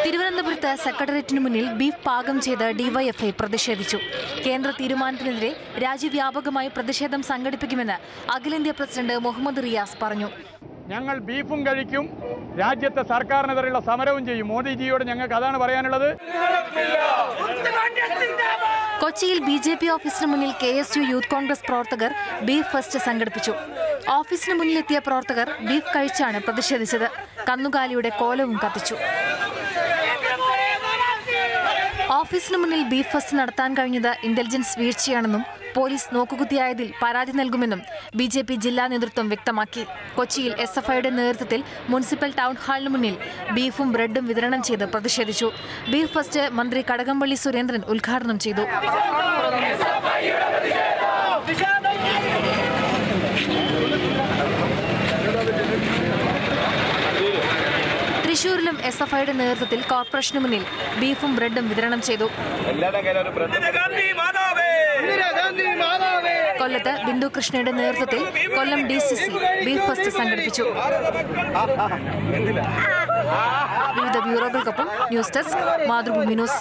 തിരുവനന്തപുരത്ത് സെക്രട്ടേറിയറ്റിന് മുന്നിൽ ബീഫ് പാകം ചെയ്ത് ഡിവൈഎഫ്ഐ പ്രതിഷേധിച്ചു. കേന്ദ്ര തീരുമാനത്തിനെതിരെ രാജ്യവ്യാപകമായി പ്രതിഷേധം സംഘടിപ്പിക്കുമെന്ന് അഖിലേന്ത്യാ പ്രസിഡന്റ് മുഹമ്മദ് റിയാസ് പറഞ്ഞു. ഞങ്ങൾ ബീഫും കഴിക്കും, രാജ്യത്തെ സർക്കാരിനെതിരെയുള്ള സമരവും ചെയ്യും. മോദിജിയോട് ഞങ്ങൾക്ക് അതാണ് പറയാനുള്ളത്. കൊച്ചിയിൽ ബിജെപി ഓഫീസിന് മുന്നിൽ KSU യൂത്ത് കോൺഗ്രസ് പ്രവർത്തകർ ബീഫ് ഫെസ്റ്റ് സംഘടിപ്പിച്ചു. ഓഫീസിന് മുന്നിലെത്തിയ പ്രവർത്തകർ ബീഫ് കഴിച്ചാണ് പ്രതിഷേധിച്ചത്. കന്നുകാലിയുടെ കോലവും കത്തിച്ചു. ഓഫീസിന് മുന്നിൽ ബീഫ് ഫെസ്റ്റ് നടത്താൻ കഴിഞ്ഞത് ഇന്റലിജൻസ് വീഴ്ചയാണെന്നും പോലീസ് നോക്കുകുത്തിയായതിൽ പരാതി നൽകുമെന്നും BJP ജില്ലാ നേതൃത്വം വ്യക്തമാക്കി. കൊച്ചിയിൽ SFIയുടെ നേതൃത്വത്തിൽ മുനിസിപ്പൽ ടൗൺ ഹാളിന് മുന്നിൽ ബീഫും ബ്രെഡും വിതരണം ചെയ്ത് പ്രതിഷേധിച്ചു. ബീഫ് ഫെസ്റ്റ് മന്ത്രി കടകംപള്ളി സുരേന്ദ്രൻ ഉദ്ഘാടനം ചെയ്തു. തൃശൂരിലും SFIയുടെ നേതൃത്വത്തിൽ കോർപ്പറേഷന് മുന്നിൽ ബീഫും ബ്രെഡും വിതരണം ചെയ്തു. കൊല്ലത്ത് ബിന്ദു കൃഷ്ണയുടെ നേതൃത്വത്തിൽ കൊല്ലം DCC ബീഫ് ഫെസ്റ്റ് സംഘടിപ്പിച്ചു. വിവിധ ബ്യൂറോകൾക്കൊപ്പം ന്യൂസ് ഡെസ്ക് മാതൃഭൂമി ന്യൂസ്.